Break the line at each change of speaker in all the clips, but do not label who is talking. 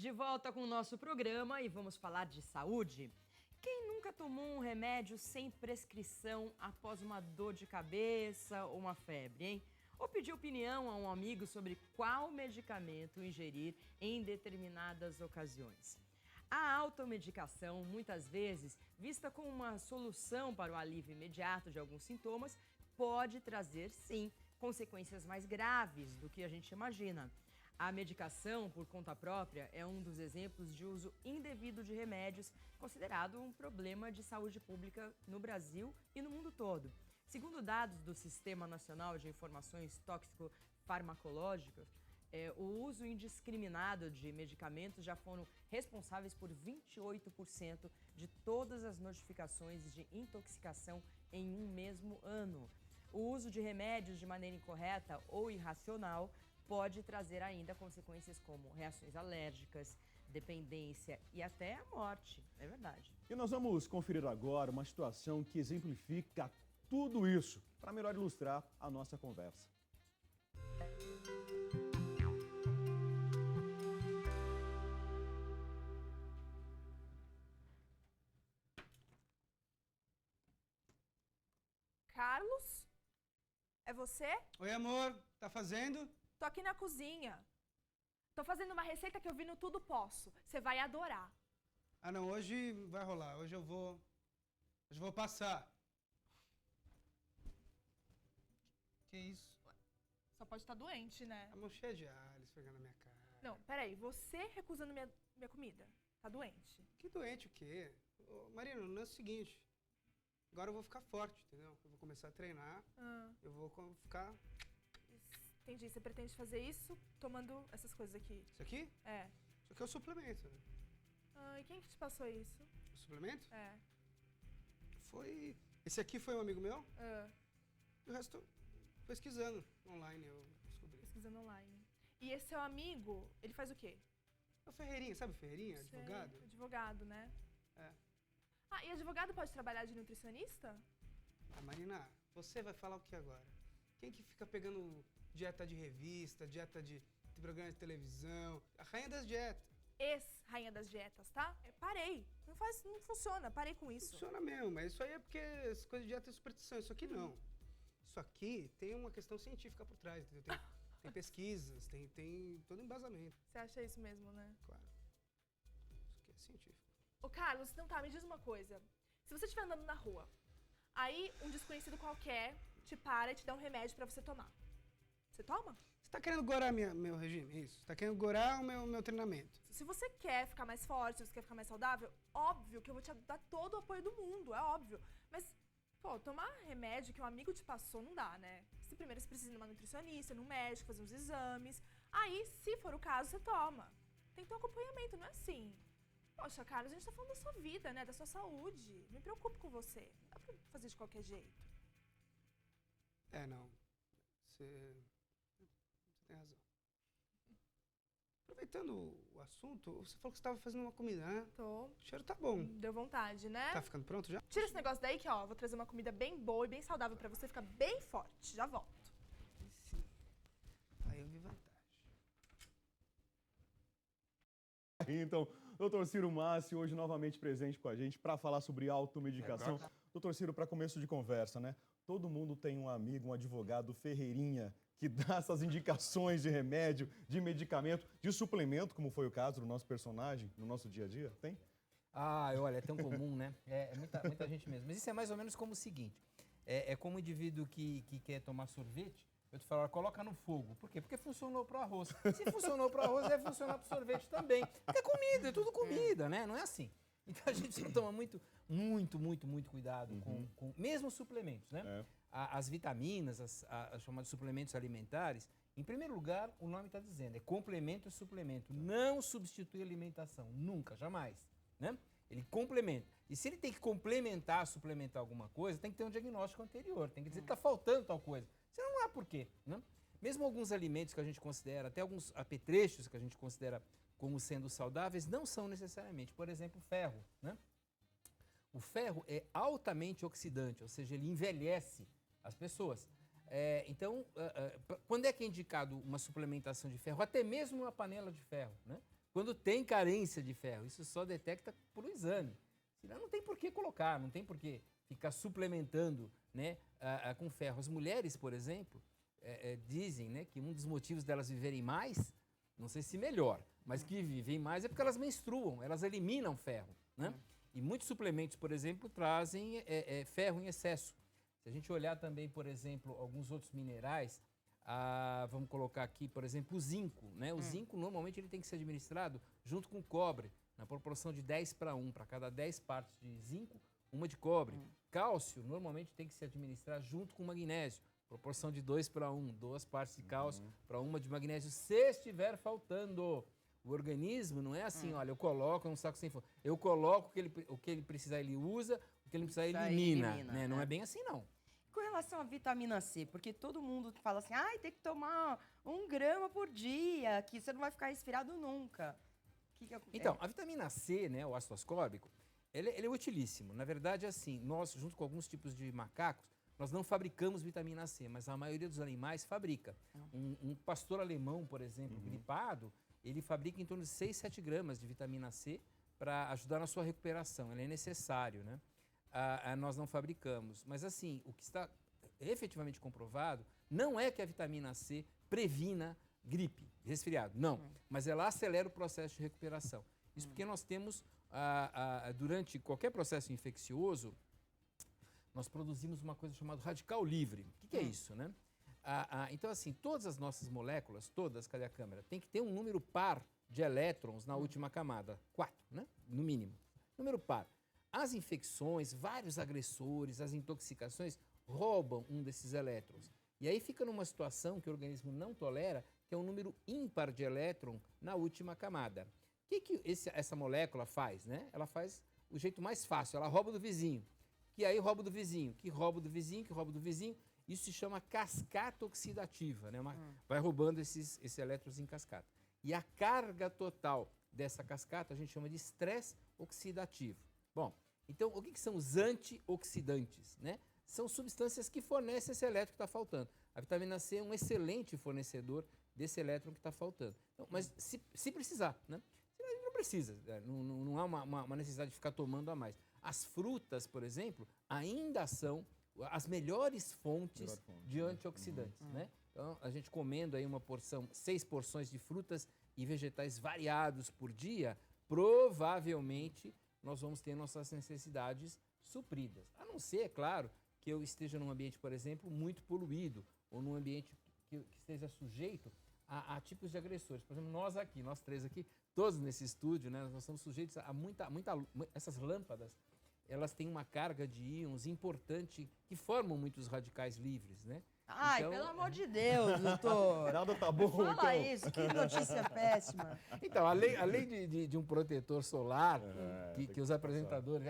De volta com o nosso programa e vamos falar de saúde. Quem nunca tomou um remédio sem prescrição após uma dor de cabeça ou uma febre, hein? Ou pediu opinião a um amigo sobre qual medicamento ingerir em determinadas ocasiões? A automedicação, muitas vezes vista como uma solução para o alívio imediato de alguns sintomas, pode trazer, sim, consequências mais graves do que a gente imagina. A medicação por conta própria é um dos exemplos de uso indevido de remédios, considerado um problema de saúde pública no Brasil e no mundo todo. Segundo dados do Sistema Nacional de Informações Tóxico-Farmacológicas, o uso indiscriminado de medicamentos já foram responsáveis por 28% de todas as notificações de intoxicação em um mesmo ano. O uso de remédios de maneira incorreta ou irracional pode trazer ainda consequências como reações alérgicas, dependência e até a morte. É verdade.
E nós vamos conferir agora uma situação que exemplifica tudo isso, para melhor ilustrar a nossa conversa.
Carlos? É você?
Oi, amor. Tá fazendo?
Tô aqui na cozinha. Tô fazendo uma receita que eu vi no Tudo Posso. Você vai adorar.
Ah, não. Hoje vai rolar. Hoje eu vou passar. Que isso?
Só pode estar doente, né?
A mão cheia de alho esfregando na minha cara.
Não, peraí. Você recusando minha comida. Tá doente.
Que doente o quê? Ô, Marina, o lance é o seguinte. Agora eu vou ficar forte, entendeu? Eu vou começar a treinar. Eu vou ficar...
Entendi. Você pretende fazer isso tomando essas coisas aqui?
Isso aqui?
É.
Isso aqui é o suplemento. Né?
E quem que te passou isso?
O suplemento?
É.
Foi... Esse aqui foi um amigo meu.
Ah,
E o resto, pesquisando online, eu descobri.
pesquisando online. E esse seu amigo, ele faz o quê?
É o Ferreirinha, sabe o Ferreirinha?
Sei,
Advogado?
Advogado, né?
É.
Ah, e advogado pode trabalhar de nutricionista?
Ah, Marina, você vai falar o que agora? Quem que fica pegando dieta de revista, dieta de programa de televisão? A rainha das dietas.
Ex-rainha das dietas, tá? Eu parei. Não funciona. Parei com isso.
Funciona mesmo, mas isso aí é porque as coisas de dieta é superstição. Isso aqui não. Isso aqui tem uma questão científica por trás, entendeu? Tem pesquisas, tem todo embasamento.
Você acha isso mesmo, né?
Claro. Isso aqui é científico.
Ô, Carlos, então tá, me diz uma coisa. Se você estiver andando na rua, aí um desconhecido qualquer te para e te dá um remédio pra você tomar. Você toma?
Você tá querendo gorar meu regime, é isso? Você tá querendo gorar o meu treinamento?
Se você quer ficar mais forte, se você quer ficar mais saudável, óbvio que eu vou te dar todo o apoio do mundo, é óbvio. Mas, pô, tomar remédio que um amigo te passou não dá, né? Se primeiro você precisa ir numa nutricionista, num médico, fazer uns exames. Aí, se for o caso, você toma. Tem que ter um acompanhamento, não é assim. Poxa, Carlos, a gente tá falando da sua vida, né? Da sua saúde. Me preocupo com você. Não dá pra fazer de qualquer jeito.
É, não. Você tem razão. Aproveitando o assunto, você falou que você estava fazendo uma comida, né?
Tô.
O cheiro tá bom.
Deu vontade, né?
Tá ficando pronto já?
Tira esse negócio daí que, ó, eu vou trazer uma comida bem boa e bem saudável pra você ficar bem forte. Já volto.
Sim. Aí eu vi vantagem.
Então, doutor Ciro Massi, hoje novamente presente com a gente para falar sobre automedicação. Doutor Ciro, para começo de conversa, né? Todo mundo tem um amigo, um advogado Ferreirinha, que dá essas indicações de remédio, de medicamento, de suplemento, como foi o caso do nosso personagem, no nosso dia a dia. Tem?
Ah, olha, é tão comum, né? É muita gente mesmo. Mas isso é mais ou menos como o seguinte. É como o indivíduo que quer tomar sorvete, eu te falo, coloca no fogo. Por quê? Porque funcionou pro arroz. Se funcionou pro arroz, deve funcionar pro sorvete também. Porque é comida, é tudo comida, né? Não é assim. Então a gente precisa tomar muito cuidado com mesmo suplementos, né?
É.
As vitaminas, as chamadas suplementos alimentares, em primeiro lugar, o nome está dizendo, é complemento e suplemento. Não substitui alimentação, nunca, jamais, né? Ele complementa. E se ele tem que complementar, suplementar alguma coisa, tem que ter um diagnóstico anterior, tem que dizer que está faltando tal coisa. Senão não há porquê, né? Mesmo alguns alimentos que a gente considera, até alguns apetrechos que a gente considera como sendo saudáveis, não são necessariamente. Por exemplo, o ferro, né? O ferro é altamente oxidante, ou seja, ele envelhece as pessoas. Então, quando é que é indicado uma suplementação de ferro? Até mesmo uma panela de ferro, né? quando tem carência de ferro. Isso só detecta por um exame. Senão não tem por que colocar, não tem por que ficar suplementando, né, com ferro. As mulheres, por exemplo, dizem, né, que um dos motivos delas viverem mais, não sei se melhor, mas que vivem mais é porque elas menstruam, elas eliminam ferro, né? E muitos suplementos, por exemplo, trazem ferro em excesso. Se a gente olhar também, por exemplo, alguns outros minerais, vamos colocar aqui, por exemplo, o zinco, né? O zinco, normalmente, ele tem que ser administrado junto com o cobre, na proporção de 10:1. Para cada 10 partes de zinco, uma de cobre. Cálcio, normalmente, tem que se administrar junto com o magnésio, proporção de 2:1, 2 partes de cálcio para uma de magnésio, se estiver faltando. O organismo não é assim, olha, eu coloco um saco sem fundo. Eu coloco o que ele precisar, ele usa, o que ele precisar, ele elimina. Né? Não é bem assim, não.
Com relação à vitamina C, porque todo mundo fala assim, tem que tomar 1 grama por dia, que você não vai ficar resfriado nunca.
Então, a vitamina C, né, o ácido ascórbico, ele é utilíssimo. Na verdade, assim, nós, junto com alguns tipos de macacos, nós não fabricamos vitamina C, mas a maioria dos animais fabrica. Um pastor alemão, por exemplo, gripado, ele fabrica em torno de 6, 7 gramas de vitamina C para ajudar na sua recuperação. Ele é necessário, né? Nós não fabricamos. Mas, assim, o que está efetivamente comprovado não é que a vitamina C previna gripe, resfriado. Não. Mas ela acelera o processo de recuperação. Isso porque nós temos, durante qualquer processo infeccioso, nós produzimos uma coisa chamada radical livre. O que é isso, né? Então, assim, todas as nossas moléculas, todas, cadê a câmera? Tem que ter um número par de elétrons na última camada. 4, né? No mínimo. Número par. As infecções, vários agressores, as intoxicações roubam um desses elétrons. E aí fica numa situação que o organismo não tolera, que é um número ímpar de elétron na última camada. O que essa molécula faz, né? Ela faz o jeito mais fácil, ela rouba do vizinho. Que aí rouba do vizinho, que rouba do vizinho, que rouba do vizinho. Isso se chama cascata oxidativa, né? Vai roubando esses elétrons em cascata. E a carga total dessa cascata a gente chama de estresse oxidativo. Bom, então o que são os antioxidantes, né? São substâncias que fornecem esse elétron que está faltando. A vitamina C é um excelente fornecedor desse elétron que está faltando. Então, mas se precisar, né? Não precisa, não há uma necessidade de ficar tomando a mais. As frutas, por exemplo, ainda são as melhores fontes de antioxidantes, né? Então, a gente comendo aí 6 porções de frutas e vegetais variados por dia, provavelmente nós vamos ter nossas necessidades supridas. A não ser, é claro, que eu esteja num ambiente, por exemplo, muito poluído, ou num ambiente que esteja sujeito a tipos de agressores. Por exemplo, nós 3 aqui, todos nesse estúdio, né, nós somos sujeitos a essas lâmpadas, elas têm uma carga de íons importante que formam muitos radicais livres, né?
Ai, então, pelo amor de Deus, doutor.
Nada tá bom,
Fala
então.
isso, que notícia péssima.
Então, além de um protetor solar, que os apresentadores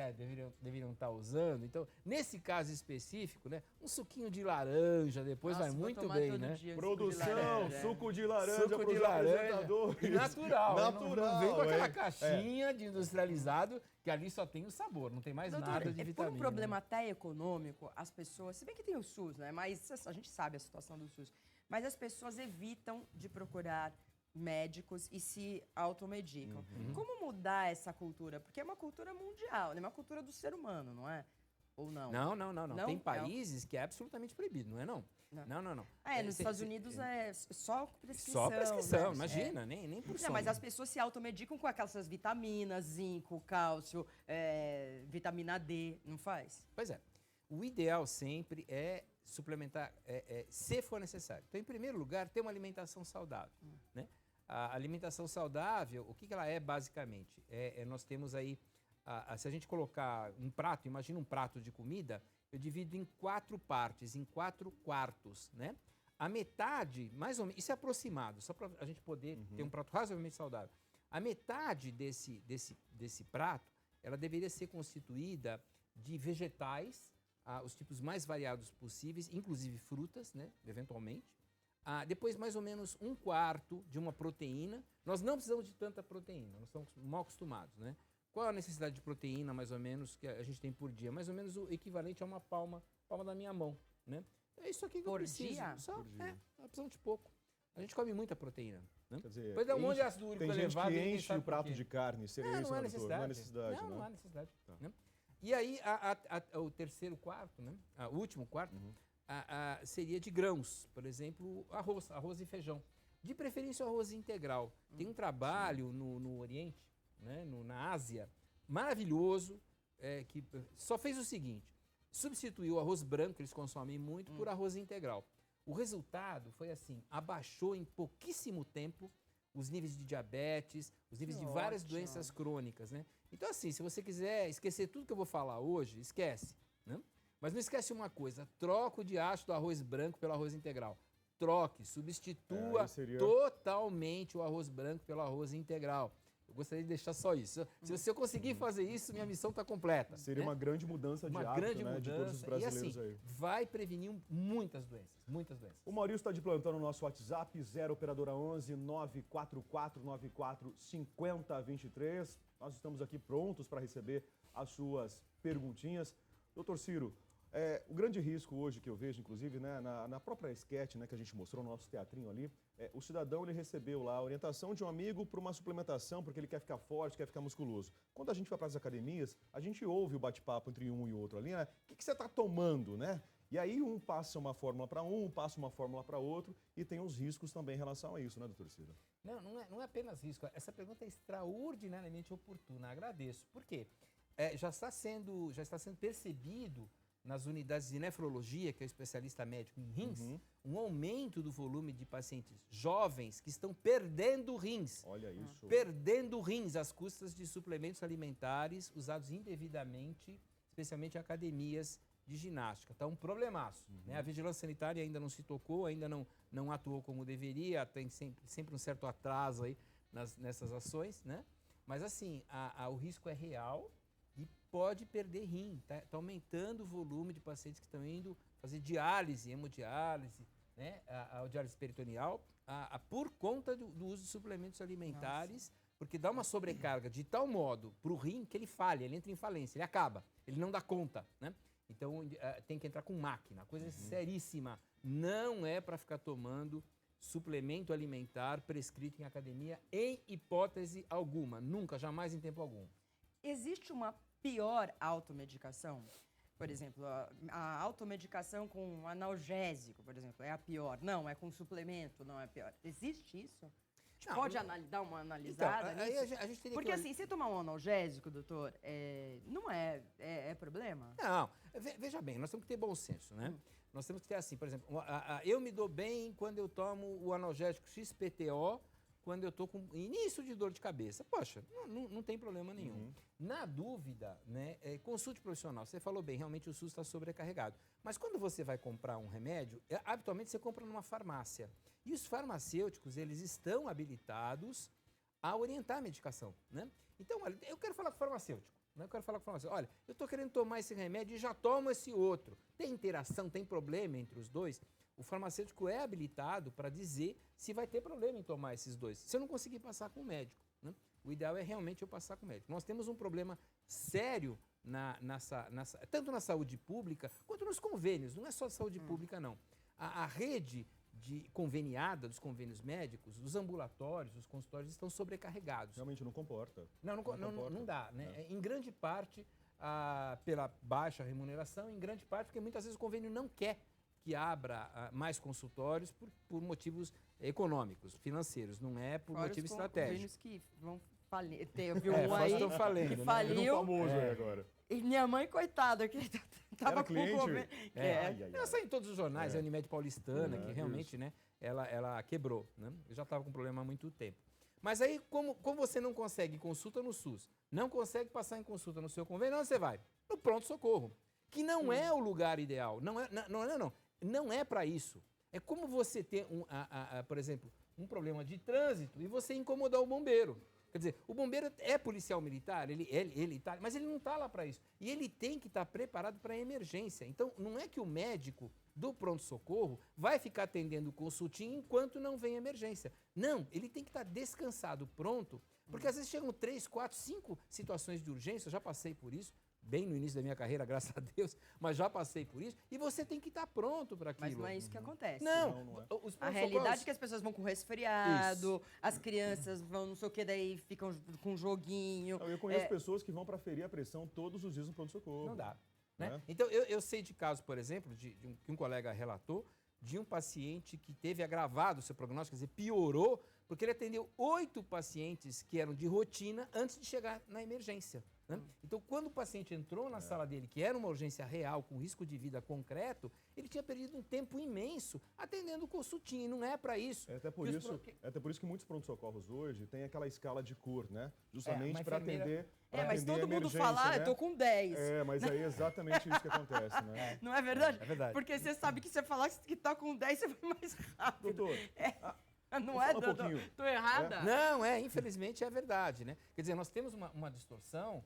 deveriam estar usando, então, nesse caso específico, né, um suquinho de laranja depois vai muito bem, né?
Produção, suco de laranja
Suco de
pros
laranja.
apresentadores.
E natural.
Natural,
Não vem com aquela caixinha de industrializado que ali só tem o sabor, não tem mais
Doutor,
nada de vitamina.
Por um problema até econômico, as pessoas, se bem que tem o SUS, né? Mas a gente sabe a situação do SUS, mas as pessoas evitam de procurar médicos e se automedicam. Como mudar essa cultura? Porque é uma cultura mundial, é uma cultura do ser humano, não é? Ou não?
Não. Tem países que é absolutamente proibido, não é não? Não.
Nos Estados Unidos é só prescrição.
Só prescrição,
né?
imagina, nem por
Não, mas as pessoas se automedicam com aquelas vitaminas, zinco, cálcio, vitamina D, não faz?
Pois é. O ideal sempre é suplementar, se for necessário. Então, em primeiro lugar, ter uma alimentação saudável, né? A alimentação saudável, o que ela é basicamente? Nós temos aí, se a gente colocar um prato, imagina um prato de comida, eu divido em 4 partes, em 4 quartos, né? A metade, mais ou menos, isso é aproximado, só para a gente poder ter um prato razoavelmente saudável. A metade desse prato, ela deveria ser constituída de vegetais, os tipos mais variados possíveis, inclusive frutas, né? Eventualmente. Depois, mais ou menos 1/4 de uma proteína. Nós não precisamos de tanta proteína, nós estamos mal acostumados, né? Qual a necessidade de proteína, mais ou menos, que a gente tem por dia? Mais ou menos o equivalente a uma palma da minha mão, né? É isso aqui que eu preciso.
Dia?
Só,
por dia?
nós precisamos de pouco. A gente come muita proteína. Né?
Quer dizer,
Depois dá um monte de ácido úrico
tem gente
elevado
que
e ninguém
enche
sabe
o
por
prato
quê.
de carne, seria
Não,
isso,
não há
né, doutor?
necessidade.
Não há necessidade,
Não,
né?
não há necessidade.
Tá.
Né? E aí, o terceiro quarto, né? O último quarto, seria de grãos. Por exemplo, arroz e feijão. De preferência, o arroz integral. Tem um trabalho no Oriente, né? Na Ásia, maravilhoso, que só fez o seguinte: substituiu o arroz branco, que eles consomem muito, por arroz integral. O resultado foi assim, abaixou em pouquíssimo tempo os níveis de diabetes, os níveis de várias
ótimo.
doenças crônicas, né? Então, assim, se você quiser esquecer tudo que eu vou falar hoje, esquece, né? Mas não esquece uma coisa: troca o diacho do arroz branco pelo arroz integral. Troque, substitua
aí seria-
totalmente o arroz branco pelo arroz integral. Eu gostaria de deixar só isso. Se eu conseguir fazer isso, minha missão está completa.
Seria
né?
uma grande mudança de
Uma
hábito,
grande
né, de todos os
mudança. E
brasileiros
assim,
aí.
vai prevenir muitas doenças, muitas doenças.
O Maurício está de plantão no nosso WhatsApp, 0 operadora 11 94494 5023. Nós estamos aqui prontos para receber as suas perguntinhas. Doutor Ciro, o grande risco hoje que eu vejo, inclusive, né, na própria sketch, né, que a gente mostrou no nosso teatrinho ali, o cidadão ele recebeu lá a orientação de um amigo para uma suplementação, porque ele quer ficar forte, quer ficar musculoso. Quando a gente vai para as academias, a gente ouve o bate-papo entre um e outro ali, né? O que você está tomando, né? E aí um passa uma fórmula para um, passa uma fórmula para outro, e tem os riscos também em relação a isso, né, doutor Ciro?
Não é apenas risco. Essa pergunta é extraordinariamente oportuna. Agradeço. Por quê? Já está sendo percebido nas unidades de nefrologia, que é o especialista médico em rins, um aumento do volume de pacientes jovens que estão perdendo rins.
Olha isso.
Perdendo rins às custas de suplementos alimentares usados indevidamente, especialmente em academias de ginástica. Está um problemaço. Né? A vigilância sanitária ainda não se tocou, ainda não atuou como deveria, tem sempre um certo atraso aí nessas ações, né? Mas assim, o risco é real e pode perder rim. Tá aumentando o volume de pacientes que estão indo fazer diálise, hemodiálise, né? A diálise peritoneal, por conta do uso de suplementos alimentares. Nossa. Porque dá uma sobrecarga de tal modo para o rim que ele falha, ele entra em falência, ele acaba, ele não dá conta, né? Então tem que entrar com máquina, coisa seríssima. Não é para ficar tomando suplemento alimentar prescrito em academia em hipótese alguma, nunca, jamais em tempo algum.
Existe uma pior automedicação? Por exemplo, a automedicação com analgésico, por exemplo, é a pior. Não, é com suplemento, não é pior. Existe isso?
Não,
Pode dar uma analisada
então,
nisso?
aí a gente teria
Porque
que
assim, se tomar um analgésico, doutor, não é problema?
Não, veja bem, nós temos que ter bom senso, né? Nós temos que ter assim, por exemplo, eu me dou bem quando eu tomo o analgésico XPTO, quando eu estou com início de dor de cabeça. Poxa, não tem problema nenhum. Na dúvida, né, consulte profissional. Você falou bem, realmente o SUS está sobrecarregado. Mas quando você vai comprar um remédio, habitualmente você compra numa farmácia. E os farmacêuticos, eles estão habilitados a orientar a medicação, né? Então, olha, eu quero falar com o farmacêutico. Né? Eu quero falar com o farmacêutico. Olha, eu estou querendo tomar esse remédio e já tomo esse outro. Tem interação, tem problema entre os dois? O farmacêutico é habilitado para dizer se vai ter problema em tomar esses dois. Se eu não conseguir passar com o médico, né? O ideal é realmente eu passar com o médico. Nós temos um problema sério tanto na saúde pública quanto nos convênios. Não é só saúde pública, não. A rede conveniada dos convênios médicos, os ambulatórios, os consultórios estão sobrecarregados.
Realmente não comporta.
Não dá. Né? Em grande parte pela baixa remuneração, em grande parte porque muitas vezes o convênio não quer que abra mais consultórios por motivos econômicos, financeiros, não é por motivo estratégico.
Os que vão falir. Eu vi um aí
estão falando,
que
né?
faliu.
Famoso aí agora.
E minha mãe, coitada, que tava
Era
com
cliente?
o convênio.
Ela sai em todos os jornais, a Unimed Paulistana, que realmente,
isso.
né, ela quebrou, né? Eu já estava com problema há muito tempo. Mas aí, como você não consegue consulta no SUS, não consegue passar em consulta no seu convênio, onde você vai? No pronto-socorro, que não é o lugar ideal. Não é para isso. É como você ter, por exemplo, um problema de trânsito e você incomodar o bombeiro. Quer dizer, o bombeiro é policial militar, mas ele não está lá para isso. E ele tem que estar preparado para a emergência. Então, não é que o médico do pronto-socorro vai ficar atendendo o consultinho enquanto não vem emergência. Não, ele tem que estar descansado, pronto, porque às vezes chegam 3, 4, 5 situações de urgência, eu já passei por isso, bem no início da minha carreira, graças a Deus, mas já passei por isso, e você tem que estar pronto para aquilo.
Mas não é isso que acontece.
Não,
é.
os
A realidade é que as pessoas vão com resfriado, as crianças vão não sei o que, daí ficam com joguinho.
Eu conheço pessoas que vão para ferir a pressão todos os dias no pronto-socorro.
não dá. Né?
Né?
Então, eu sei de casos, por exemplo, que um colega relatou, de um paciente que teve agravado o seu prognóstico, quer dizer, piorou, porque ele atendeu 8 pacientes que eram de rotina antes de chegar na emergência. Né? Então, quando o paciente entrou na sala dele, que era uma urgência real, com risco de vida concreto, ele tinha perdido um tempo imenso atendendo consultinha, e não é para isso.
É até por isso que muitos pronto-socorros hoje têm aquela escala de cor, né? Justamente para atender.
Mas todo mundo
emergência,
fala,
né?
eu tô com 10.
Mas aí é exatamente isso que acontece, né?
Não é verdade?
É verdade.
Porque você sabe que você falar que tá com 10, você vai mais rápido.
Doutor,
Não é,
fala um
doutor?
pouquinho.
Tô errada?
Não, infelizmente é verdade, né? Quer dizer, nós temos uma distorção,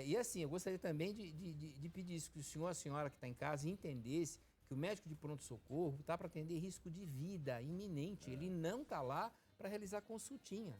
e assim, eu gostaria também de pedir isso, que o senhor, a senhora que está em casa, entendesse que o médico de pronto-socorro está para atender risco de vida iminente, ele não está lá para realizar consultinha.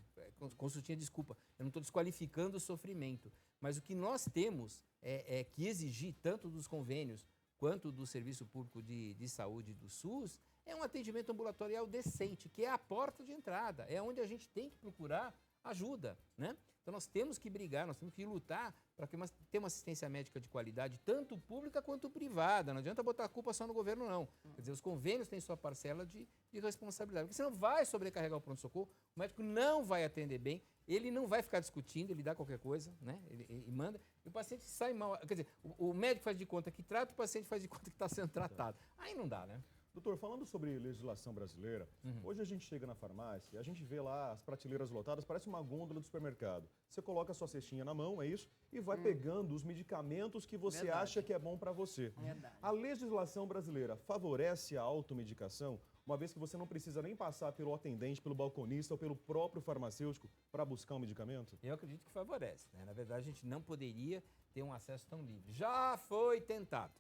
Desculpa, eu não estou desqualificando o sofrimento, mas o que nós temos é que exigir, tanto dos convênios quanto do Serviço Público de Saúde do SUS, é um atendimento ambulatorial decente, que é a porta de entrada, é onde a gente tem que procurar ajuda, né? Então nós temos que brigar, nós temos que lutar para ter uma assistência médica de qualidade, tanto pública quanto privada. Não adianta botar a culpa só no governo, não. Quer dizer, os convênios têm sua parcela de responsabilidade, porque senão vai sobrecarregar o pronto-socorro, o médico não vai atender bem, ele não vai ficar discutindo, ele dá qualquer coisa, né? Ele manda, e o paciente sai mal. Quer dizer, o médico faz de conta que trata, o paciente faz de conta que está sendo tratado. Aí não dá, né?
Doutor, falando sobre legislação brasileira, hoje a gente chega na farmácia, a gente vê lá as prateleiras lotadas, parece uma gôndola do supermercado. Você coloca a sua cestinha na mão, é isso? E vai pegando os medicamentos que você acha que é bom para você.
Verdade.
A legislação brasileira favorece a automedicação, uma vez que você não precisa nem passar pelo atendente, pelo balconista ou pelo próprio farmacêutico para buscar um medicamento?
Eu acredito que favorece, né? Na verdade, a gente não poderia ter um acesso tão livre. Já foi tentado.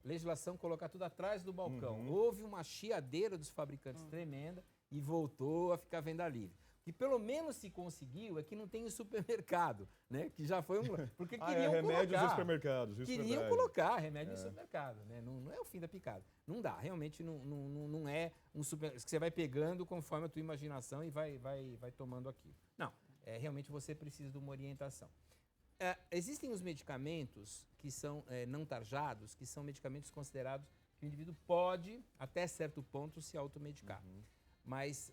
Legislação colocar tudo atrás do balcão. Houve uma chiadeira dos fabricantes tremenda e voltou a ficar venda livre. O que pelo menos se conseguiu é que não tem em supermercado, né? Que já foi um... Porque queriam
remédios
colocar.
em supermercados. Isso
Queriam
verdade.
colocar remédio em supermercado, né? Não é o fim da picada. Não dá, realmente não é um super... que você vai pegando conforme a tua imaginação e vai tomando aquilo. Não, realmente você precisa de uma orientação. Existem os medicamentos que são não tarjados, que são medicamentos considerados que o indivíduo pode, até certo ponto, se automedicar. Mas,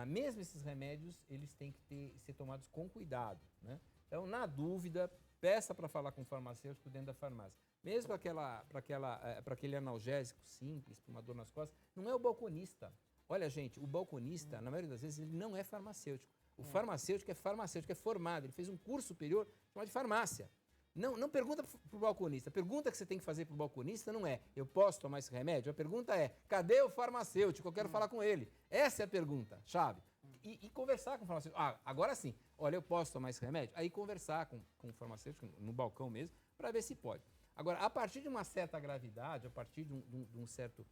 mesmo esses remédios, eles têm que ser tomados com cuidado, né? Então, na dúvida, peça para falar com o farmacêutico dentro da farmácia. Mesmo para aquele analgésico simples, para uma dor nas costas, não é o balconista. Olha, gente, o balconista, na maioria das vezes, ele não é farmacêutico. O farmacêutico é formado, ele fez um curso superior chamado de farmácia. Não pergunta para o balconista. A pergunta que você tem que fazer para o balconista não é, eu posso tomar esse remédio? A pergunta é, cadê o farmacêutico? Eu quero falar com ele. Essa é a pergunta, chave. E conversar com o farmacêutico. Agora sim, olha, eu posso tomar esse remédio? Aí conversar com o farmacêutico, no balcão mesmo, para ver se pode. Agora, a partir de uma certa gravidade, a partir de um certo...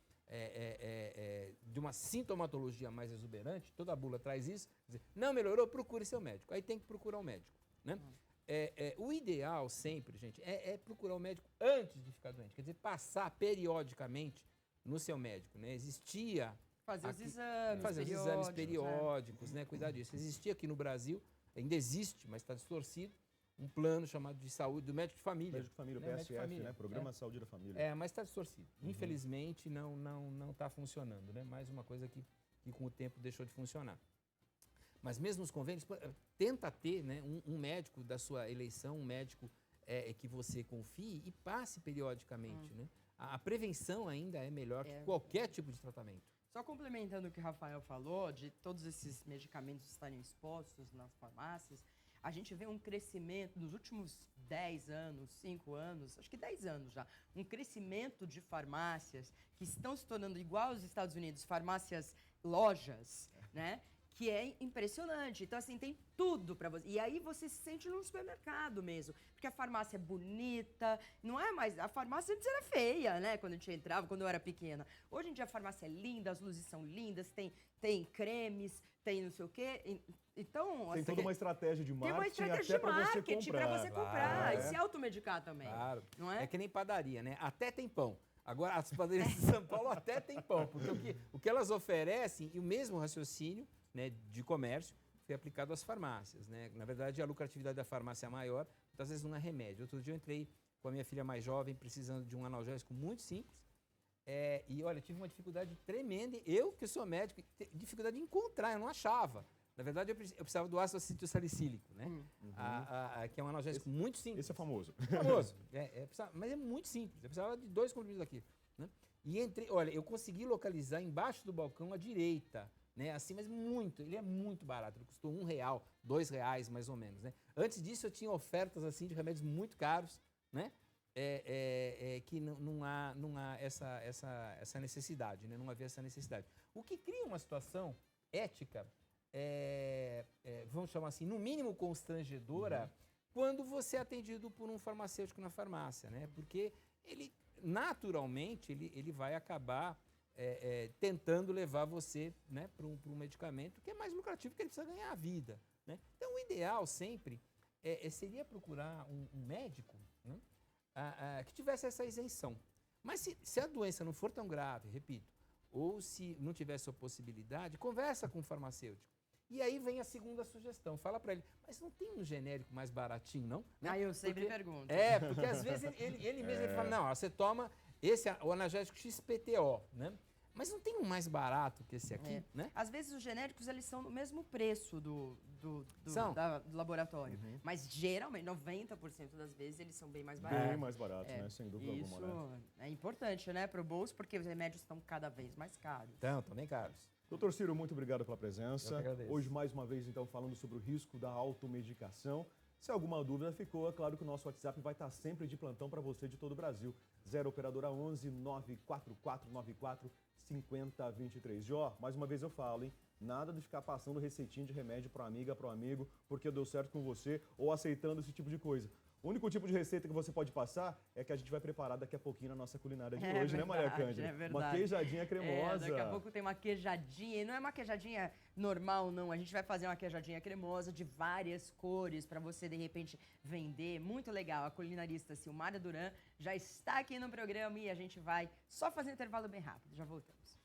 de uma sintomatologia mais exuberante, toda a bula traz isso, quer dizer, não melhorou, procure seu médico. Aí tem que procurar um médico, né? O ideal sempre, gente, é procurar um médico antes de ficar doente, quer dizer, passar periodicamente no seu médico, né? Existia...
Fazer os exames
periódicos, né? Cuidar disso. Existia aqui no Brasil, ainda existe, mas está distorcido, um plano chamado de saúde do médico de família.
Médico de família,
né?
PSF,
Médico de família,
né? Programa Saúde da Família.
Mas está distorcido. Infelizmente, não está funcionando, né? Mais uma coisa que com o tempo deixou de funcionar. Mas mesmo os convênios, tenta ter, né, um médico da sua eleição, um médico que você confie e passe periodicamente, né? A prevenção ainda é melhor que qualquer tipo de tratamento.
Só complementando o que o Rafael falou, de todos esses medicamentos estarem expostos nas farmácias, a gente vê um crescimento nos últimos 10 anos, 5 anos, acho que 10 anos já, um crescimento de farmácias que estão se tornando igual aos Estados Unidos, farmácias lojas, né? que é impressionante. Então, assim, tem tudo pra você. E aí você se sente num supermercado mesmo. Porque a farmácia é bonita, não é mais... A farmácia antes era feia, né? Quando a gente entrava, quando eu era pequena. Hoje em dia a farmácia é linda, as luzes são lindas, tem cremes, tem não sei o quê. Então,
Tem
assim,
toda uma estratégia de
tem uma
marketing
estratégia
até
de
para você
marketing
comprar.
pra você comprar
Claro,
e se automedicar também.
Claro.
Não é?
É que nem padaria, né? Até tem pão. Agora, as padarias de São Paulo até tem pão. Porque o que elas oferecem, e o mesmo raciocínio, né, de comércio, foi aplicado às farmácias, né? Na verdade, a lucratividade da farmácia é maior, muitas vezes não é remédio. Outro dia eu entrei com a minha filha mais jovem, precisando de um analgésico muito simples. E olha, eu tive uma dificuldade tremenda. Eu, que sou médico, dificuldade de encontrar, eu não achava. Na verdade, eu precisava do ácido acetilsalicílico, né? Que é um analgésico muito simples.
Esse é famoso.
Famoso. Mas é muito simples. Eu precisava de 2 comprimidos daquilo, né? E olha, eu consegui localizar embaixo do balcão à direita, né? Assim, mas muito. Ele é muito barato. Ele custou R$1, R$2 mais ou menos, né? Antes disso, eu tinha ofertas assim de remédios muito caros, né? Que não há essa necessidade, né? Não havia essa necessidade. O que cria uma situação ética, vamos chamar assim, no mínimo constrangedora, quando você é atendido por um farmacêutico na farmácia, né? Porque ele, naturalmente, ele vai acabar tentando levar você, né, para um medicamento que é mais lucrativo, porque ele precisa ganhar a vida, né? Então, o ideal sempre seria procurar um médico, né, que tivesse essa isenção. Mas se a doença não for tão grave, repito, ou se não tiver essa possibilidade, conversa com o farmacêutico. E aí vem a segunda sugestão. Fala para ele, mas não tem um genérico mais baratinho, não? Né?
Eu sempre pergunto.
Porque às vezes ele mesmo ele fala, não, você toma o analgésico XPTO, né? Mas não tem um mais barato que esse aqui, né?
Às vezes os genéricos, eles são no mesmo preço do laboratório. Mas geralmente, 90% das vezes, eles são bem mais baratos.
Bem mais barato, né? Sem dúvida
Isso
alguma, né?
é importante, né, pro bolso, porque os remédios estão cada vez mais caros.
Então, também caros.
Doutor Ciro, muito obrigado pela presença.
Eu que agradeço.
Hoje, mais uma vez, então, falando sobre o risco da automedicação. Se alguma dúvida ficou, é claro que o nosso WhatsApp vai estar sempre de plantão para você de todo o Brasil. 0 Operadora 11 94494 5023. Jó, mais uma vez eu falo, hein? Nada de ficar passando receitinha de remédio para amiga, para amigo, porque deu certo com você, ou aceitando esse tipo de coisa. O único tipo de receita que você pode passar é que a gente vai preparar daqui a pouquinho na nossa culinária de hoje, né, Maria Cândida?
É verdade.
Uma queijadinha cremosa.
Daqui a pouco tem uma queijadinha, e não é uma queijadinha normal, não. A gente vai fazer uma queijadinha cremosa de várias cores para você, de repente, vender. Muito legal. A culinarista Silmara Duran já está aqui no programa e a gente vai só fazer um intervalo bem rápido. Já voltamos.